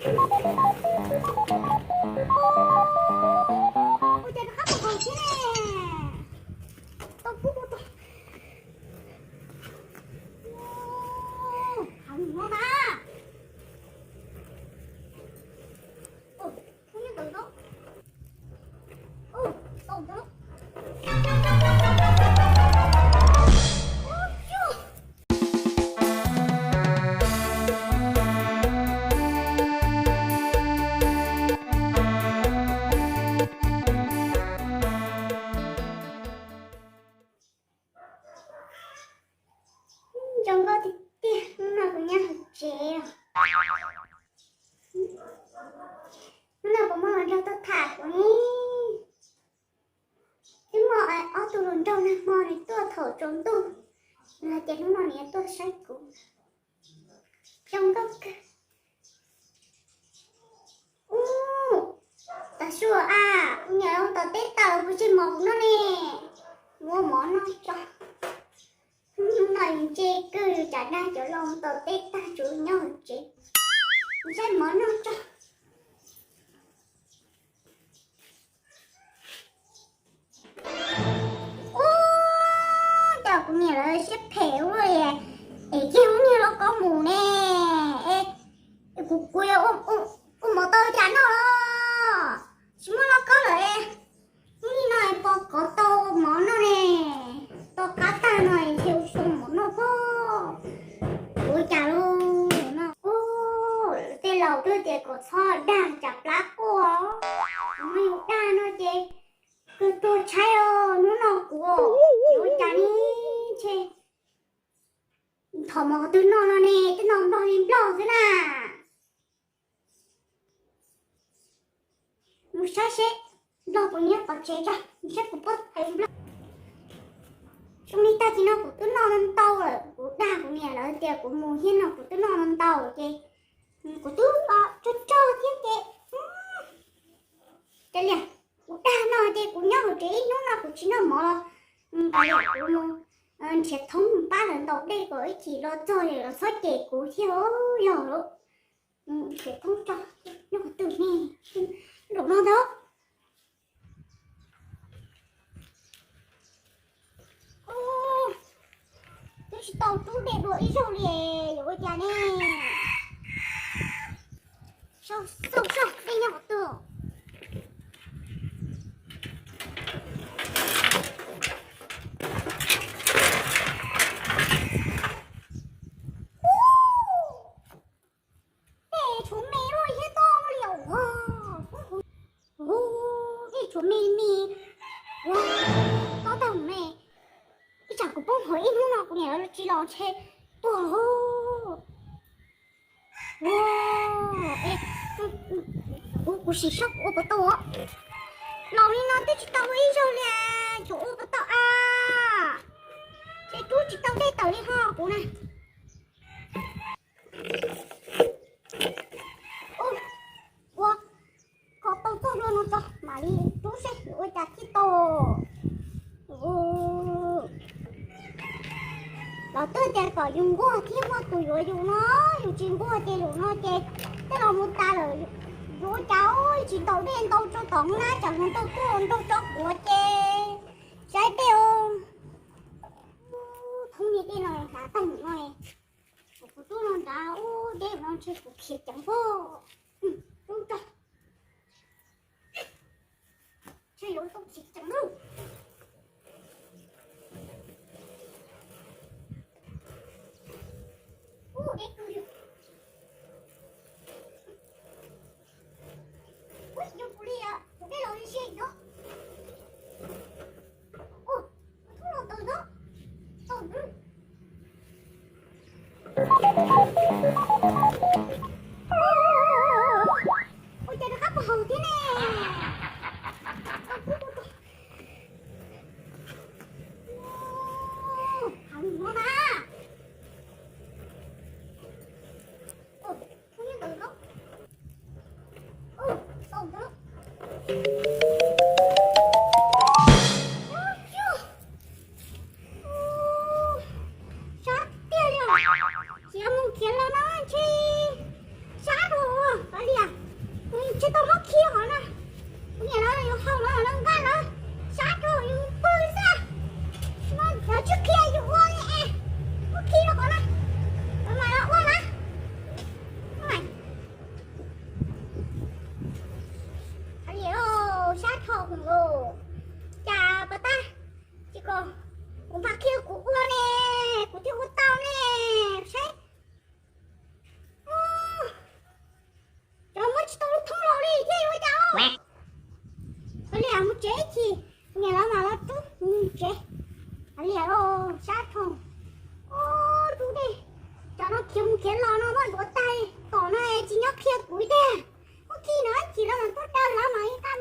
ôi trời nó khắp một hồi thế nè. Tôi phút tôi. Không ngon ta. Ôi, không như tự đó. Ôi, tôm cho nó. Trong có thì tiếc nó của nhau thật trẻ. Nó của mơ cho tôi thả của nhé. Cái mơ ấy ở tôi luôn trong nè, mơ này tôi thở trốn tôi. Là chạy nó mơ này tôi sách của. Trong có ta xua à, nhờ ông tao tết tao với trên mọc nó nè. Mua món nó cho. Này chê cứ trả ra cho lòng tao tết ta chủ nhau chê. Trên món nó cho. Tao cũng nghe là xếp thẻo rồi à. Ê chứ như nó có mù nè. Ê cục quê ôm một tao chán nó. Chúng nó có rồi. Như này có tao món nó nè. Tao cá ta này theo xuống món nó có. Ôi chà luôn. Tên lầu tôi thì có sao đang chạp lá cô. Mấy đa nó chê. Cứ tôi cháy nó nó của. Ôi chà đi chê. Thỏ mò tôi nó nè. Tôi nó đi lo thế nào. Một sáng sẽ lo của nhé có chế ra chắc của bớt hay lắm trong đi ta chỉ nó của tôi nó lên tàu rồi của đa của nhà là tiền của mùa hiên nào của tôi nó lên tàu rồi kì của tôi cho thế kì cái này của đa nó thì của nhau của chế nó là của chính nó mà cái này của mùa sẽ thống ba lần đầu đây với chỉ lo chơi là sót kì của thiếu rồi sẽ thống cho nó của từ nè đủ nó đó. Tôi chỉ tao chú đẹp rồi ít rồi nè, rồi chả nè. Sao, đây nhau tường. Để chú mẹ rồi hết to liều. Để chú mẹ. Tao tầm mẹ. Chẳng có bông hỏi nó nào cũng nhớ chỉ lo chê cô xì sốc ô bà tàu á lòng đi nó tới chỉ tao ấy rồi nè chỗ ô bà tàu à cái chú chỉ tao đây tàu đi ho cô này ôi có tao cho luôn nó cho mà đi chú sẽ ôi chả chi tàu đó tôi chơi có dùng qua thiếu qua tụi rồi dùng nó dùng chuyện qua chơi dùng nó chơi cái lòng một ta rồi rồi cháu ơi chỉ tàu đen tàu cho tổng lá chẳng muốn tàu cuốn tàu cho của chơi trái tiêu không biết đi này hả thành này của tôi nó đã để nó chơi của thiệt chẳng vô đúng rồi chơi lối không thiệt chẳng đâu. Ôi trời nó khắp một hồi thế nè. Không ngon à. sát không chú đi cho nó kiếm kiến lo nó mất vỗ tay tổ này chỉ nhóc kia cuối thế có khi nữa chỉ là một tốt đau lắm mà cam